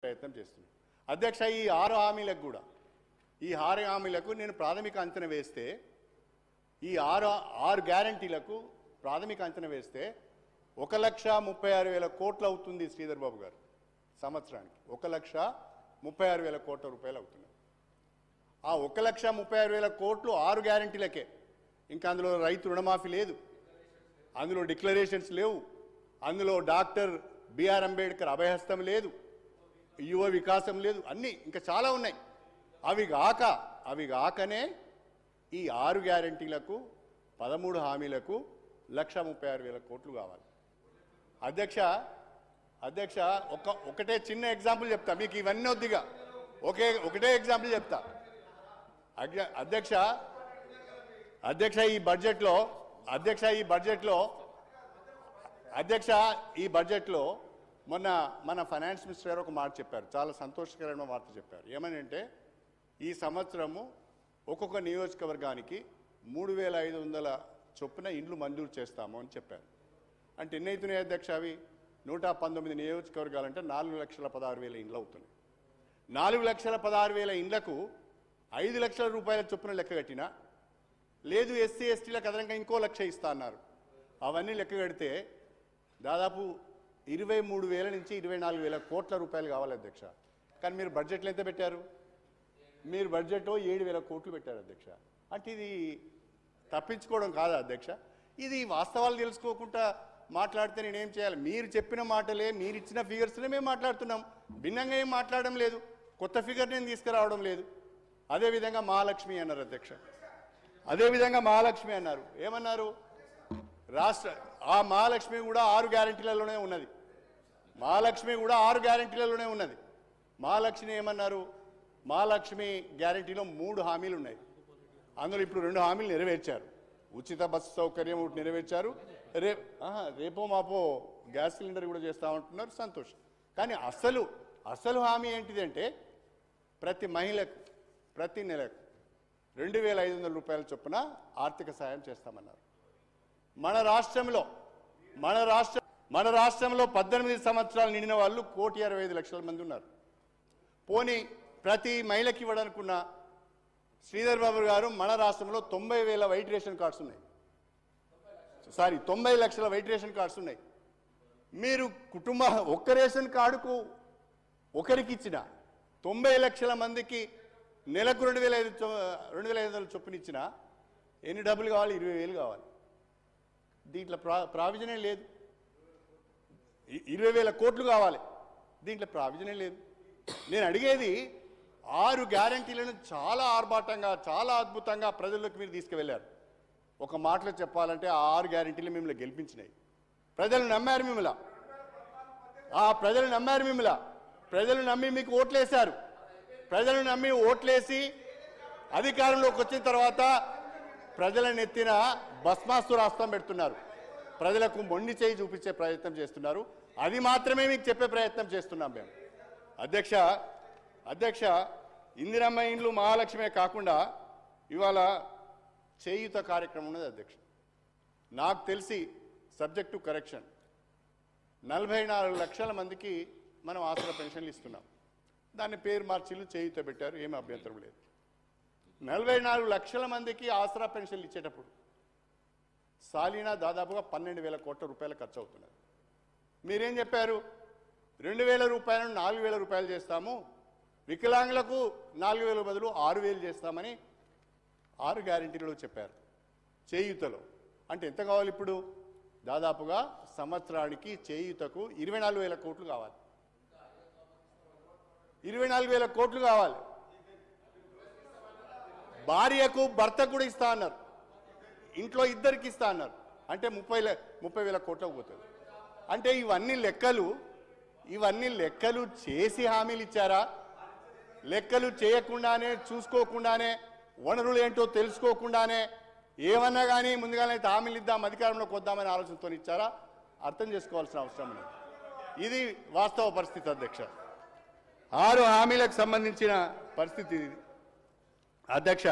ప్రయత్నం చేస్తున్నాం. అధ్యక్ష, ఈ 6 హామీలకు కూడా నేను ప్రాథమిక అంచనా వేస్తే ఈ 6 గ్యారంటీలకు ప్రాథమిక అంచనా వేస్తే 1,36,000 కోట్లు అవుతుంది శ్రీధర్ బాబు గారు. సంవత్సరానికి 1,36,000 కోట్ల రూపాయలు అవుతున్నాయి. ఆ 1,36,000 కోట్లు 6 గ్యారంటీలకే. ఇంకా అందులో రైతు రుణమాఫీ లేదు, అందులో డిక్లరేషన్స్ లేవు, అందులో డాక్టర్ బిఆర్ అంబేద్కర్ అభయహస్తం లేదు, యువ వికాసం లేదు, అన్నీ ఇంకా చాలా ఉన్నాయి. అవి కాకనే ఈ 6 గ్యారంటీలకు 13 హామీలకు 1,36,000 కోట్లు కావాలి. అధ్యక్ష ఒకటే చిన్న ఎగ్జాంపుల్ చెప్తా మీకు, ఇవన్నీ వద్దిగా ఒకటే ఎగ్జాంపుల్ చెప్తా. అధ్యక్ష ఈ బడ్జెట్లో మొన్న మన ఫైనాన్స్ మినిస్టర్ గారు ఒక మాట చెప్పారు, చాలా సంతోషకరమైన వార్త చెప్పారు. ఏమని అంటే ఈ సంవత్సరము ఒక్కొక్క నియోజకవర్గానికి 3,500 చొప్పున ఇండ్లు మంజూరు చేస్తాము అని చెప్పారు. అంటే ఎన్ని అవుతున్నాయి అధ్యక్ష? అవి 119 నియోజకవర్గాలంటే 4,16,000 ఇండ్లు అవుతున్నాయి. 4,16,000 ఇండ్లకు 5 లక్షల రూపాయల చొప్పున లెక్క కట్టినా లేదు, ఎస్సీ ఎస్టీలకు అదనంగా ఇంకో 1,00,000 ఇస్తా అన్నారు. అవన్నీ లెక్క కడితే దాదాపు 23,000 నుంచి 24,000 కోట్ల రూపాయలు కావాలి అధ్యక్ష. కానీ మీరు బడ్జెట్లో ఎంత పెట్టారు? మీరు బడ్జెట్లో 7,000 కోట్లు పెట్టారు అధ్యక్ష. అంటే ఇది తప్పించుకోవడం కాదా అధ్యక్ష? ఇది వాస్తవాలు తెలుసుకోకుండా మాట్లాడితే నేనేం చేయాలి? మీరు చెప్పిన మాటలే, మీరు ఇచ్చిన ఫిగర్స్నే మేము మాట్లాడుతున్నాం, భిన్నంగా ఏం మాట్లాడడం లేదు, కొత్త ఫిగర్ నేను తీసుకురావడం లేదు. అదేవిధంగా మహాలక్ష్మి అన్నారు అధ్యక్ష, ఏమన్నారు? ఆ మహాలక్ష్మి కూడా 6 గ్యారంటీలలోనే ఉన్నది. మహాలక్ష్మి ఏమన్నారు? మహాలక్ష్మి గ్యారంటీలో 3 హామీలు ఉన్నాయి. అందులో ఇప్పుడు 2 హామీలు నెరవేర్చారు. ఉచిత బస్సు సౌకర్యం నెరవేర్చారు, రేపో మాపో గ్యాస్ సిలిండర్ కూడా చేస్తామంటున్నారు, సంతోషం. కానీ అసలు హామీ ఏంటిదంటే ప్రతి మహిళకు ప్రతి నెలకు 2,500 రూపాయల చొప్పున ఆర్థిక సాయం చేస్తామన్నారు. మన రాష్ట్రంలో 18 సంవత్సరాలు నిండిన వాళ్ళు 1,65,00,000 మంది ఉన్నారు. పోనీ ప్రతి మహిళకి ఇవ్వడానుకున్న శ్రీధర్ బాబు గారు మన రాష్ట్రంలో 90,000 వైట్ రేషన్ కార్డ్స్ ఉన్నాయి. 90 లక్షల వైట్ రేషన్ కార్డ్స్ ఉన్నాయి. మీరు ఒక్క రేషన్ కార్డుకు ఒకరికి ఇచ్చిన 90 లక్షల మందికి నెలకు 2,500 చొప్పున ఇచ్చిన ఎన్ని డబ్బులు కావాలి? 20,000 కావాలి. దీంట్లో ప్రావిజనే లేదు. 20,000 కోట్లు కావాలి, దీంట్లో ప్రావిజనే లేదు. నేను అడిగేది 6 గ్యారంటీలను చాలా ఆర్భాటంగా, చాలా అద్భుతంగా ప్రజల్లోకి మీరు తీసుకువెళ్ళారు. ఒక మాటలో చెప్పాలంటే ఆ 6 గ్యారంటీలు మిమ్మల్ని గెలిపించినాయి. ప్రజలు నమ్మారు మిమ్మల్ని. ప్రజలు నమ్మి మీకు ఓట్లేశారు. ప్రజలు నమ్మి ఓట్లేసి అధికారంలోకి వచ్చిన తర్వాత ప్రజలను ఎత్తిన భస్మాసురాస్త్రం పెడుతున్నారు. ప్రజలకు మొండి చేయి చూపించే ప్రయత్నం చేస్తున్నారు. అది మాత్రమే మీకు చెప్పే ప్రయత్నం చేస్తున్నాం మేము. అధ్యక్ష ఇందిరమ్మ ఇండ్లు, మహాలక్ష్మే కాకుండా ఇవాళ చేయూత కార్యక్రమం ఉన్నది అధ్యక్ష. నాకు తెలిసి సబ్జెక్ట్ టు కరెక్షన్ 44 లక్షల మందికి మనం ఆసరా పెన్షన్లు ఇస్తున్నాం. దాన్ని పేరు మార్చిలు చేయూత పెట్టారు, ఏమీ అభ్యంతరం లేదు. 44 లక్షల మందికి ఆసరా పెన్షన్లు ఇచ్చేటప్పుడు సాలీనా దాదాపుగా 12,000 కోట్ల రూపాయలు ఖర్చు అవుతున్నారు. మీరేం చెప్పారు? 2,000 రూపాయలను 4,000 రూపాయలు చేస్తాము, వికలాంగులకు 4,000 బదులు 6,000 చేస్తామని 6 గ్యారంటీలలో చెప్పారు. చేయూతలో అంటే ఎంత కావాలి? ఇప్పుడు దాదాపుగా సంవత్సరానికి చేయూతకు 24,000 కోట్లు కావాలి. 24,000 కోట్లు కావాలి. భార్యకు భర్తకు కూడా ఇస్తా అన్నారు, ఇంట్లో ఇద్దరికి ఇస్తా అన్నారు. అంటే 30,000 కోట్లకు పోతుంది. అంటే ఇవన్నీ లెక్కలు చేసి హామీలు ఇచ్చారా? లెక్కలు చేయకుండానే, చూసుకోకుండానే, వనరులు ఏంటో తెలుసుకోకుండానే ఏమన్నా కానీ ముందుగానే హామీలు ఇద్దాం, అధికారంలోకి వద్దామనే ఆలోచనతో ఇచ్చారా? అర్థం చేసుకోవాల్సిన అవసరం ఉంది. ఇది వాస్తవ పరిస్థితి అధ్యక్ష. 6 హామీలకు సంబంధించిన పరిస్థితి ఇది అధ్యక్ష.